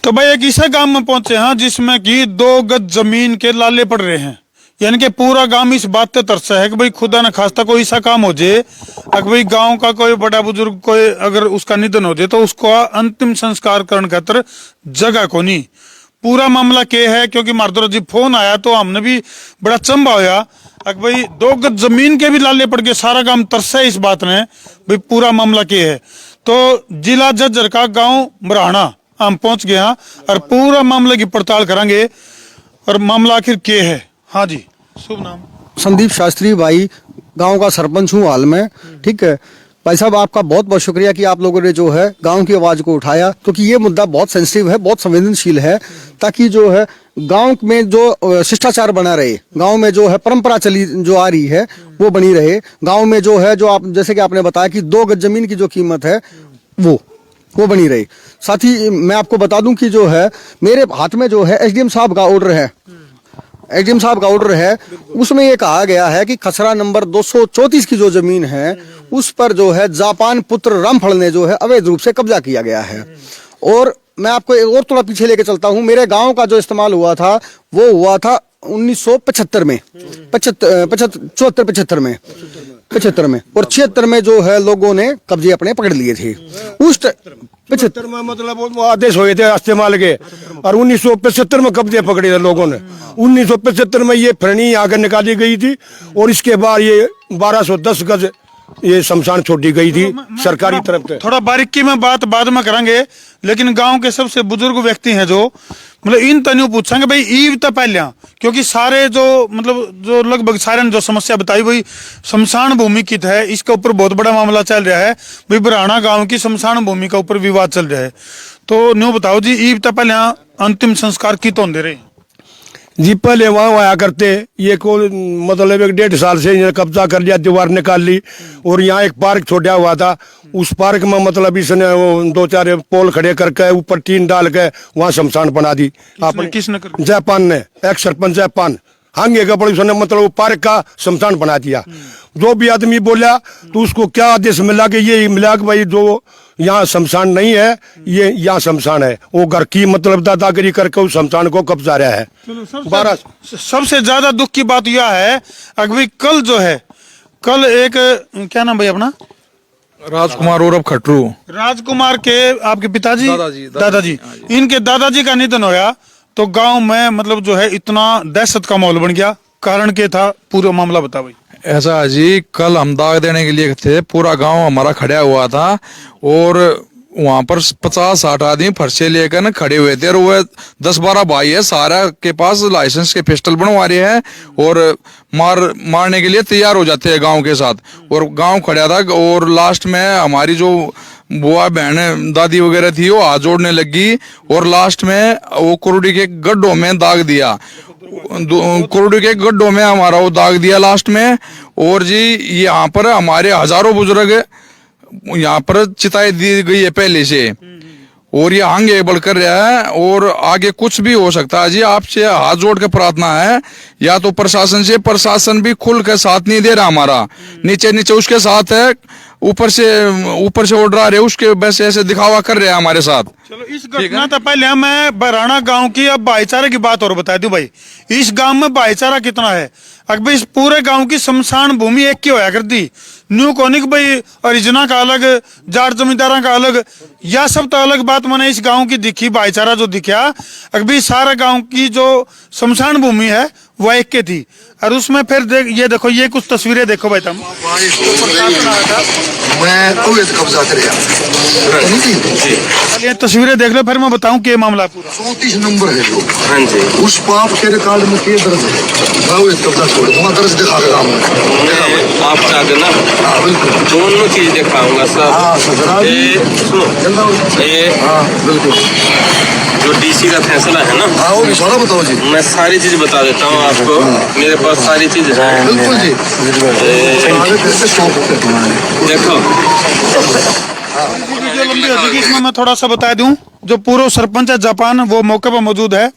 तो भाई एक ऐसा गांव में पहुंचे हैं जिसमें कि 2 गज जमीन के लाले पड़ रहे हैं, यानी कि पूरा गांव इस बात पे तरसा है कि भाई खुदा न खास्ता कोई ऐसा काम हो जाए, अगर भाई गांव का कोई बड़ा बुजुर्ग कोई अगर उसका निधन हो जाए तो उसको अंतिम संस्कार करने खातर जगह को नहीं। पूरा मामला क्या है, क्योंकि मारदोरा जी फोन आया तो हमने भी बड़ा चंबा होया, अगर भाई 2 गज जमीन के भी लाले पड़ गए, सारा गांव तरसा है इस बात ने, भाई पूरा मामला क्या है। तो जिला झज्जर का गाँव मराना हम पहुंच गए हैं और पूरा मामले की पड़ताल करेंगे और मामला आखिर क्या है। हाँ जी, शुभ नाम? संदीप शास्त्री भाई, गांव का सरपंच हूँ हाल में। ठीक है भाई साहब, आपका बहुत बहुत शुक्रिया कि आप लोगों ने जो है गांव की आवाज़ को उठाया, क्योंकि ये मुद्दा बहुत सेंसिटिव है, बहुत संवेदनशील है, ताकि जो है गांव में जो शिष्टाचार बना रहे, गांव में जो है परंपरा चली जो आ रही है वो बनी रहे। गांव में जो है जो आप जैसे कि आपने बताया कि 2 गज जमीन की जो कीमत है वो बनी रही। साथ ही मैं आपको बता दूं कि जो है मेरे हाथ में जो है एसडीएम साहब का ऑर्डर है, एसडीएम साहब का ऑर्डर है। उसमें ये कहा गया है कि खसरा नंबर 234 की जो जमीन है उस पर जो है जापान पुत्र रामफल ने जो है अवैध रूप से कब्जा किया गया है। और मैं आपको एक और थोड़ा पीछे लेके चलता हूँ। मेरे गांव का जो इस्तेमाल हुआ था वो हुआ था 1975 में, 75 में और 76 में जो है लोगों ने कब्जे अपने पकड़ लिए थे। उस 75 में मतलब वो आदेश हुए थे इस्तेमाल के, और 1975 में कब्जे पकड़े थे लोगों ने। 1975 में ये फरनी आकर निकाली गई थी और इसके बाद ये 1210 गज ये शमशान छोड़ी गई थी सरकारी तरफ से। थोड़ा बारीकी में बात बाद में करेंगे, लेकिन गांव के सबसे बुजुर्ग व्यक्ति हैं जो मतलब इन तनियों पूछेंगे भाई ईव तो पहले, क्योंकि सारे जो मतलब जो लगभग सारे ने जो समस्या बताई वही शमशान भूमि की है। इसके ऊपर बहुत बड़ा मामला चल रहा है भाई, बराना गांव की शमशान भूमि के ऊपर विवाद चल रहा है। तो न्यू बताओ जी, ईव तो पहले अंतिम संस्कार की तो दे रहे जी? पहले वहाँ आया करते, ये को मतलब 1-1.5 साल से इन्होंने कब्जा कर लिया, दीवार निकाल ली, और यहाँ एक पार्क छोड़ा हुआ था, उस पार्क में मतलब इसने 2-4 पोल खड़े करके ऊपर टीन डाल के वहाँ शमशान बना दी। आपने किसने कर? जापान ने, एक सरपंच जापान हांगे का बड़ी उसने मतलब पार्क का शमशान बना दिया। जो भी आदमी बोला तो उसको क्या आदेश मिला कि ये मिला कि भाई जो यहाँ शमशान नहीं है, ये यहाँ शमशान है। वो घर की मतलब दादागिरी करके उस शमशान को कब्जा रहा है। सबसे ज्यादा दुख की बात यह है अभी कल जो है, कल एक क्या नाम भाई अपना? राजकुमार उर्फ खटरू। राजकुमार के आपके पिताजी दादाजी इनके दादाजी का निधन होया, तो गांव में मतलब जो है इतना दहशत का माहौल बन गया। कारण क्या था, पूरा मामला बता भाई। ऐसा है जी, कल हम दाग देने के लिए थे, पूरा गांव हमारा खड़ा हुआ था और वहां पर 50-60 आदमी फरसे लेकर न खड़े हुए थे, और वो 10-12 भाई है, सारा के पास लाइसेंस के पिस्टल बनवा रहे हैं और मारने के लिए तैयार हो जाते हैं गांव के साथ। और गांव खड़ा था और लास्ट में हमारी जो बुआ बहन दादी वगैरह थी वो हाथ जोड़ने लगी और लास्ट में वो कुरुडी के गड्ढों में दाग दिया, कुरुडी के गड्ढों में हमारा वो दाग दिया लास्ट में। और जी यहाँ पर हमारे हजारों बुजुर्ग यहाँ पर चिताई दी गई है पहले से, और ये आगे बढ़कर रहा है और आगे कुछ भी हो सकता है जी। आपसे हाथ जोड़ के प्रार्थना है, या तो प्रशासन से, प्रशासन भी खुल के साथ नहीं दे रहा हमारा, नीचे उसके साथ है, ऊपर से ऑर्डर आ रहे उसके वैसे ऐसे दिखावा कर रहे हैं हमारे साथ। चलो इस घटना तो पहले मैं बराना गांव की अब भाईचारे की बात और बता दूं भाई, इस गांव में भाईचारा कितना है। अगर इस पूरे गांव की शमशान भूमि एक की होया करती, न्यू कॉनिक भाई अरिजना का अलग, जाट जमींदारा का अलग, यह सब तो अलग बात मैंने इस गांव की दिखी, भाईचारा जो दिखा। अगर सारा गांव की जो शमशान भूमि है वह एक के थी, और उसमें फिर ये देखो, ये कुछ तस्वीरें देखो भाई तुम। ये तस्वीरें देख लो, फिर मैं बताऊं क्या मामला पूरा। 34 नंबर है जो, हाँ जी, उस पाप के रिकॉर्ड में क्या दर्ज है, कब्जा छोड़ दूंगा, दर्ज दिखा देगा आप चाहते ना? हाँ बिल्कुल, दोनों चीज दिखाऊंगा सर। हाँ सर, ये हाँ बिल्कुल, जो डीसी का फैसला है ना, हाँ वो भी सारा बताओ जी। मैं सारी चीज बता देता हूँ आपको, मेरे पास सारी चीज है। बिल्कुल जी, देखो इसमें मैं थोड़ा सा बता दूं, जो पूर्व सरपंच है जापान वो मौके पर मौजूद है,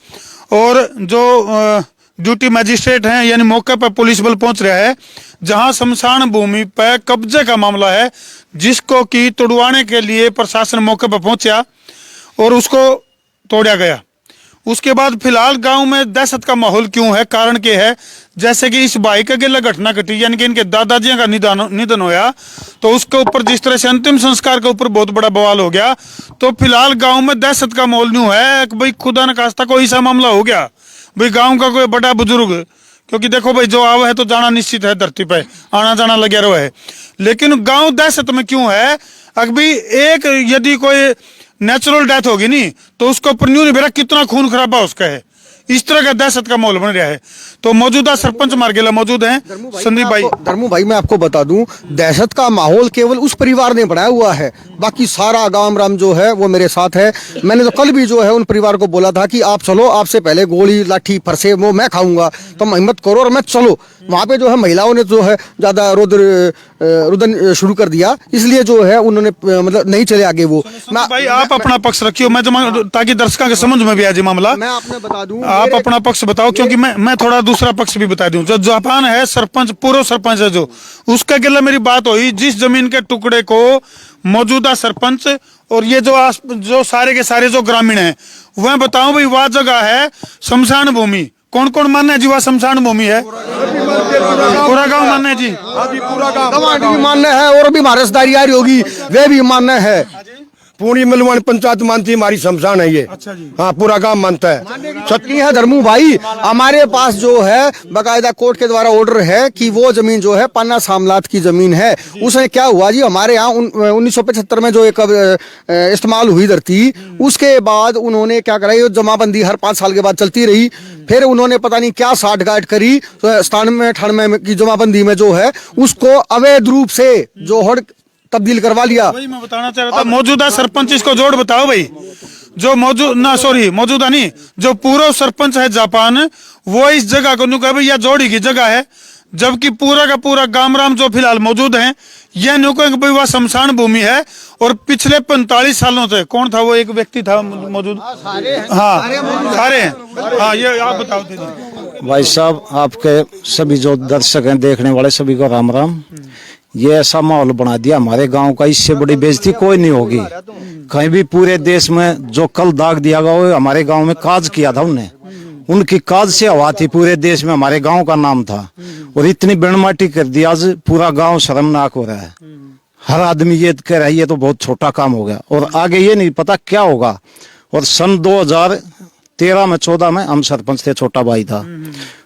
और जो ड्यूटी मजिस्ट्रेट हैं यानी मौके पर पुलिस बल पहुंच रहा है, जहां शमशान भूमि पर कब्जे का मामला है, जिसको कि तुड़वाने के लिए प्रशासन मौके पर पहुंचा। और उसको तोड़ा गया। उसके बाद फिलहाल गांव में दहशत का माहौल क्यों है, कारण क्या है? जैसे कि इस भाई का गिला घटना घटी, यानी कि इनके दादाजी का निधन होया, तो उसके ऊपर जिस तरह से अंतिम संस्कार के ऊपर बहुत बड़ा बवाल हो गया। तो फिलहाल गांव में दहशत का माहौल न्यू है कि भाई खुदा न खास्ता कोई ऐसा मामला हो गया, भाई गांव का कोई बड़ा बुजुर्ग, क्योंकि देखो भाई जो आवा है तो जाना निश्चित है, धरती पे आना जाना लगे रहा है, लेकिन गांव दहशत में क्यों है? अभी एक यदि कोई नेचुरल डेथ होगी नहीं तो उसको ऊपर न्यू नहीं बेरा कितना खून खराबा उसका है, इस तरह का दहशत का माहौल बन रहा है। तो मौजूदा सरपंच मार्गेला मौजूद हैं संदीप भाई। धर्मू भाई मैं आपको बता दूं, दहशत का माहौल केवल उस परिवार ने बनाया हुआ है, बाकी सारा गांव राम जो है वो मेरे साथ है। मैंने तो कल भी जो है उन परिवार को बोला था कि आप चलो, आपसे पहले गोली लाठी फरसे वो मैं खाऊंगा, तुम हिम्मत करो और मैं चलो। वहां पे जो है महिलाओं ने जो है ज्यादा रुदन शुरू कर दिया, इसलिए जो है उन्होंने मतलब नहीं चले आगे वो। भाई आप अपना पक्ष रखियो, मैं ताकि दर्शकों के समझ में भी आ जाए मामला। मैं आपने बता दूं, आप अपना पक्ष बताओ, क्योंकि मैं थोड़ा दूसरा पक्ष भी बता दूं। जो जापान है सरपंच, पूर्व सरपंच है जो, उसके गिला मेरी बात हुई, जिस जमीन के टुकड़े को मौजूदा सरपंच और ये जो सारे के सारे जो ग्रामीण हैं वह बताओ भाई, वह जगह है शमशान भूमि। कौन कौन मानना है जी वह शमशान भूमि है? पूरा गांव मानना है जी, पूरा गांव गवांडी भी मानना है और भी महाराजदारी आ रही होगी वे भी मानना है। पूरी मिलवान पंचायत मानती है हमारी शमशान है ये। अच्छा जी। हाँ पूरा गांव मानता है। सत्य है धर्मू भाई, हमारे पास जो है बकायदा कोर्ट के द्वारा ऑर्डर है कि वो जमीन जो है पन्ना सामलात की जमीन है। उसमें क्या हुआ जी, हमारे यहाँ 1975 में जो एक इस्तेमाल हुई धरती, उसके बाद उन्होंने क्या करा, ये जमाबंदी हर 5 साल के बाद चलती रही। फिर उन्होंने पता नहीं क्या साठगांठ करी, तो 97-98 की जमाबंदी में जो है उसको अवैध रूप से जो हड़ तब्दील करवा लिया। वही मैं बताना चाह रहा था, मौजूदा सरपंच इसको जोड़ बताओ भाई। जो मौजूदा नहीं, जो पूर्व सरपंच है जापान, वो इस जगह को न्यू कहा भाई यह जोड़ी की जगह है, जबकि पूरा का पूरा गामराम जो फिलहाल मौजूद हैं यह न्यू कहेंगे भाई वह शमशान भूमि है। और पिछले 45 सालों से कौन था वो, एक व्यक्ति था मौजूद, हाँ सारे हैं, हाँ ये आप बताओ दीदी। भाई साहब, आपके सभी जो दर्शक हैं, देखने वाले सभी को राम राम। ये ऐसा माहौल बना दिया हमारे गांव का, इससे बड़ी बेइज्जती कोई नहीं होगी कहीं भी पूरे देश में। जो कल दाग दिया गया वो हमारे गांव में काज किया था उनने, उनकी काज से हवा थी पूरे देश में, हमारे गांव का नाम था। और इतनी बेणमाटी कर दी, आज पूरा गांव शर्मनाक हो रहा है। हर आदमी ये कह रहा है ये तो बहुत छोटा काम हो गया, और आगे ये नहीं पता क्या होगा। और सन 2013 में 14 में हम सरपंच थे, छोटा भाई था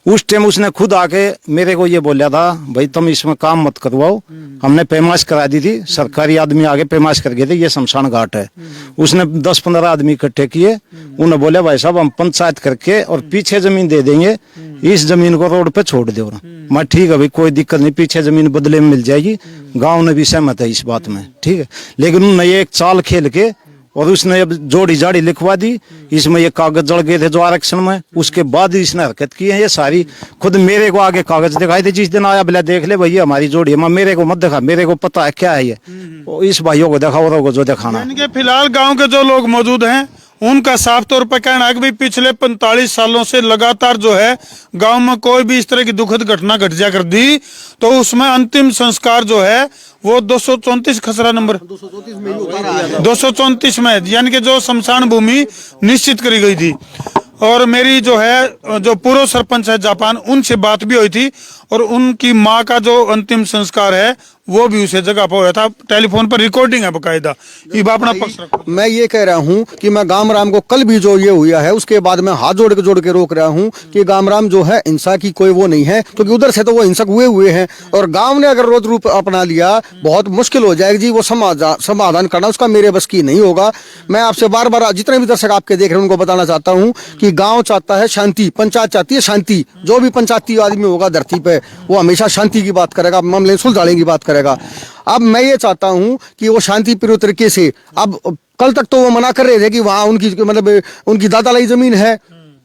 उस टाइम। उसने खुद आके मेरे को ये बोला था भाई तुम इसमें काम मत करवाओ। हमने पैमाश करा दी थी, सरकारी आदमी आगे पैमाश कर गए थे, ये शमशान घाट है। उसने 10-15 आदमी इकट्ठे किए, उन्होंने बोले भाई साहब हम पंचायत करके और पीछे जमीन दे देंगे, इस जमीन को रोड पे छोड़ दो। मैं ठीक है भाई कोई दिक्कत नहीं, पीछे जमीन बदले में मिल जाएगी। गाँव ने भी सहमत है इस बात में, ठीक है। लेकिन उन्होंने एक चाल खेल के और उसने अब जोड़ी जाड़ी लिखवा दी, इसमें ये कागज जड़ गए थे जो आरक्षण में। उसके बाद इसने हरकत की है ये सारी। खुद मेरे को आगे कागज दिखाए थे, जिस दिन आया बोला देख ले भैया हमारी जोड़ी है। मेरे को मत दिखा, मेरे को पता है क्या है ये, इस भाइयों को दिखा और जो दिखाना। फिलहाल गांव के जो लोग मौजूद हैं उनका साफ तौर पर कहना है कि भाई पिछले 45 सालों से लगातार जो है गांव में कोई भी इस तरह की दुखद घटना घट जा कर दी तो उसमें अंतिम संस्कार जो है वो 234 खसरा नंबर 234 में, यानी कि जो शमशान भूमि निश्चित करी गई थी। और मेरी जो है जो पूर्व सरपंच है जापान, उनसे बात भी हुई थी और उनकी माँ का जो अंतिम संस्कार है वो भी उसे जगह पर हुआ था। टेलीफोन पर रिकॉर्डिंग है बकायदा। ये अपना पक्ष रखो। मैं ये कह रहा हूँ कि मैं गामराम को कल भी जो ये हुआ है उसके बाद मैं हाथ जोड़ के रोक रहा हूँ कि गामराम जो है हिंसा की कोई वो नहीं है, क्योंकि उधर से तो वो हिंसक हुए हैं। और गांव ने अगर रोज रूप अपना लिया बहुत मुश्किल हो जाएगी जी, वो समाधान करना उसका मेरे बस की नहीं होगा। मैं आपसे बार जितने भी दर्शक आपके देख रहे हैं उनको बताना चाहता हूँ कि गाँव चाहता है शांति, पंचायत चाहती है शांति। जो भी पंचायती आदमी होगा धरती पे वो हमेशा शांति की बात करेगा, मामले सुलझाने की बात करेगा। अब मैं ये चाहता हूं कि वो शांतिपूर्ण तरीके से, अब कल तक तो वो मना कर रहे थे कि वहां उनकी मतलब उनकी दादालाई जमीन है,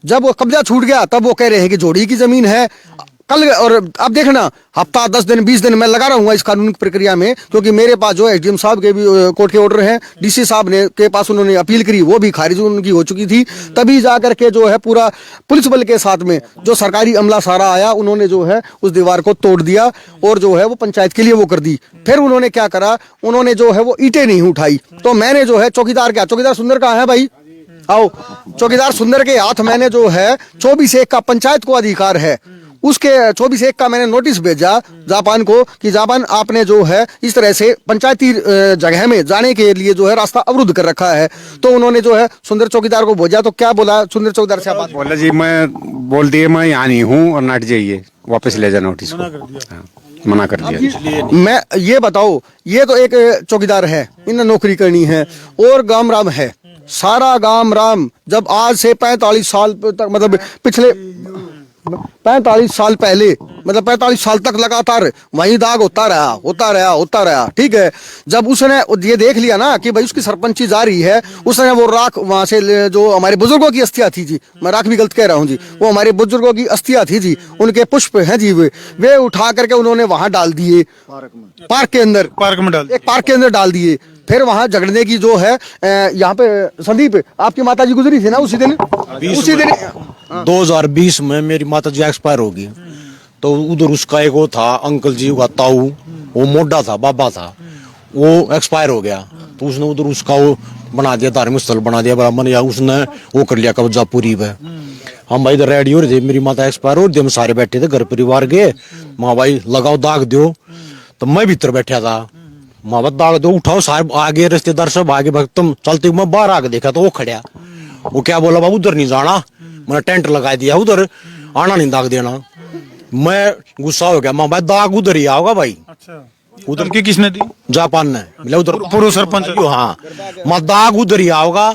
जब वो कब्जा छूट गया तब वो कह रहे हैं कि जोड़ी की जमीन है कल। और अब देखना हफ्ता 10 दिन 20 दिन मैं लगा रहा हूँ इस कानूनी प्रक्रिया में, क्योंकि मेरे पास जो एसडीएम साहब के भी कोर्ट के ऑर्डर हैं, डीसी साहब ने के पास उन्होंने अपील करी वो भी खारिज उनकी हो चुकी थी। तभी जाकर के जो है पूरा पुलिस बल के साथ में जो सरकारी अमला सारा आया, उन्होंने जो है उस दीवार को तोड़ दिया और जो है वो पंचायत के लिए वो कर दी। फिर उन्होंने क्या करा, उन्होंने जो है वो ईंटें नहीं उठाई। तो मैंने जो है चौकीदार सुंदर कहाँ है भाई, आओ, चौकीदार सुंदर के हाथ मैंने जो है 24/1 का पंचायत को अधिकार है, उसके 24/1 का मैंने नोटिस भेजा जापान को कि जापान आपने जो है इस तरह से पंचायती जगह में जाने के लिए जो है रास्ता अवरुद्ध कर रखा है। तो उन्होंने जो है सुंदर चौकीदार को भेजा, तो क्या बोला सुंदर चौकीदार से? आप बात बोला जी, मैं बोल दिए मैं यहाँ नहीं हूँ और नट जाइए, वापस ले जा नोटिस को। हाँ, मना कर दिया। मैं ये बताओ, ये तो एक चौकीदार है, इन्हें नौकरी करनी है, और गाम राम है, सारा गाम राम जब आज से 45 साल तक, मतलब पिछले 45 साल पहले, मतलब 45 साल तक लगातार वही दाग होता रहा, ठीक है। जब उसने ये देख लिया ना कि भाई उसकी सरपंची जा रही है, उसने वो राख वहां से जो हमारे बुजुर्गों की अस्थियां थी जी, मैं राख भी गलत कह रहा हूँ जी, वो हमारे बुजुर्गों की अस्थियां थी जी, उनके पुष्प हैं जी, वे उठा करके उन्होंने वहां डाल दिए, पार्क के अंदर, एक पार्क के अंदर डाल दिए। फिर वहां झगड़ने की जो है यहाँ पे संदीप आपकी माता जी गुजरी थी ना उसी दिन 2020 में मेरी माता जी एक्सपायर होगी। तो उधर उसका एक वो था अंकल जी का ताऊ, वो मोटा था, बाबा था, वो एक्सपायर हो गया। तो उसने उधर उसका वो बना दिया, धार्मिक स्थल बना दिया ब्राह्मण, या उसने वो कर लिया कब्जा पूरी पे। हम भाई इधर रेडी हो रहे थे, मेरी माता एक्सपायर हो रही थी, हम सारे बैठे थे घर परिवार के। माँ भाई लगाओ दाग दो, तो मैं भीतर बैठा था, माँ बाप दाग दो, उठाओ सारे आगे, रिश्तेदार सब आगे, तुम चलते। मैं बाहर आके देखा तो वो खड़ा, वो क्या बोला, बाबू उधर नहीं जाना, मैंने टेंट लगा दिया, उधर आना नहीं, दाग देना। मैं गुस्सा हो गया, माँ भाई दाग उधर ही आओगा भाई। अच्छा, उधर की किसने दी? जापान ने मिला उधर पूर्व सरपंच। हाँ, मैं दाग उधर ही आओगा,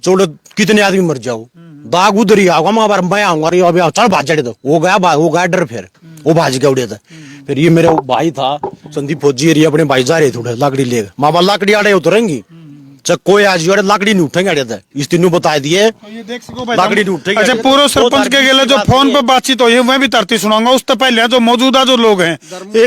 चलो कितने आदमी मर जाओ, दाग उधर ही आओगा। मैं आऊंगा, चल भाज चढ़े, तो वो गया डर, फिर वो भाज गया उड़े। फिर ये मेरे भाई था संदीप फौजी, ये अपने भाई जा रहे थोड़े लाकड़ी ले, माँ बाप लाकड़ी आड़े उतरेंगी, चाहे कोई आज जोड़े लाकड़ी नहीं उठेंगे आड़े थे, इस तीनों बता दिए लाकड़ी नहीं उठेगी। अच्छा, पूर्व सरपंच के गेले जो फोन पे बातचीत हुई है मैं भी तरती सुनाऊंगा। उस तो पहले जो मौजूदा जो लोग हैं, एक